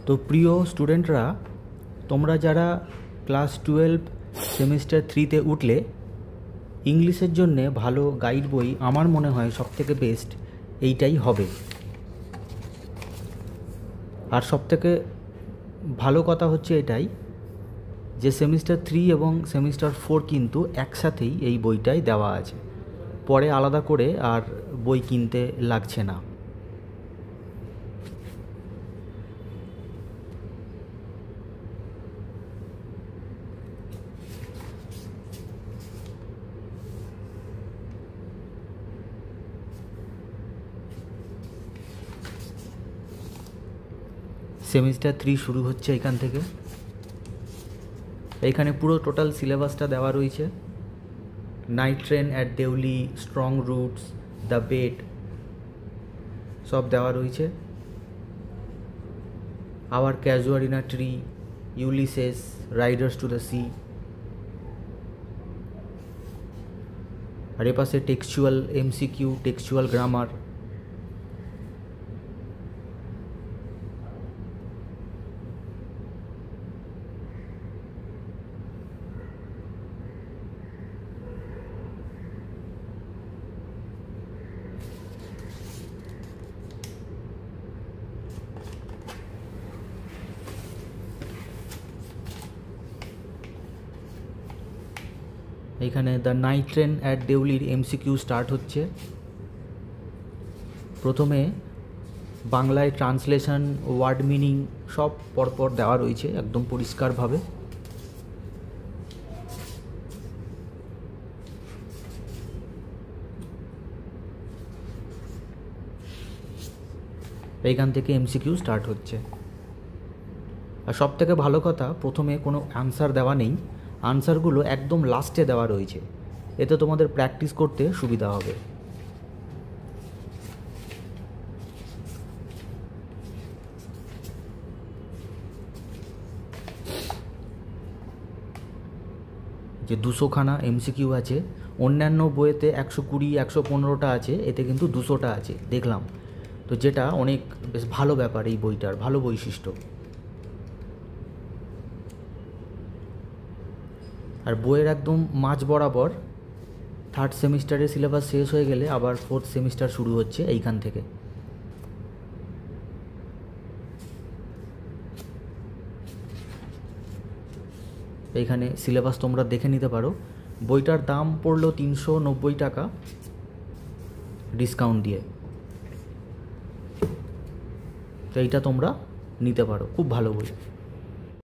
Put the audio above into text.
তো প্রিয় স্টুডেন্টরা, তোমরা যারা ক্লাস 12 সেমিস্টার 3-তে উঠলে, ইংলিশের জন্যে ভালো গাইড বই আমার মনে হয় সবথেকে বেস্ট এইটাই হবে। আর সবথেকে ভালো কথা হচ্ছে এটাই যে সেমিস্টার 3 এবং সেমিস্টার 4 কিন্তু একসাথেই এই বইটাই দেওয়া আছে, পরে আলাদা করে আর বই কিনতে লাগছে না। সেমিস্টার 3 শুরু হচ্ছে এখান থেকে। এইখানে পুরো টোটাল সিলেবাসটা দেওয়া রয়েছে। Night train at Deoli, strong roots, the bet, সব দেওয়া রয়েছে। Our casual tree, Ulysses, riders to the sea. আর এপাশে টেক্সচুয়াল এমসিকিউ, টেক্সচুয়াল গ্রামার। এইখানে দ্য নাইট ট্রেন অ্যাট দেউলির এমসিকিউ স্টার্ট হচ্ছে। প্রথমে বাংলায় ট্রান্সলেশন, ওয়ার্ড মিনিং সব পরপর দেওয়া রয়েছে একদম পরিষ্কারভাবে। এইখান থেকে এমসিকিউ স্টার্ট হচ্ছে। আর সব থেকে ভালো কথা, প্রথমে কোনো অ্যান্সার দেওয়া নেই, আনসারগুলো একদম লাস্টে দেওয়া রয়েছে, এতে তোমাদের প্র্যাকটিস করতে সুবিধা হবে। যে 200খানা এমসিকিউ আছে, অন্যান্য বইয়েতে 120, 115টা আছে, এতে কিন্তু 200টা আছে দেখলাম। তো যেটা অনেক বেশ ভালো ব্যাপার, এই বইটার ভালো বৈশিষ্ট্য। আর বইয়ের একদম মাঝ বরাবর 3rd সেমিস্টারের সিলেবাস শেষ হয়ে গেলে আবার 4th সেমিস্টার শুরু হচ্ছে এইখান থেকে। এইখানে সিলেবাস তোমরা দেখে নিতে পারো। বইটার দাম পড়লো 390 টাকা ডিসকাউন্ট দিয়ে। তো এইটা তোমরা নিতে পারো, খুব ভালো বই।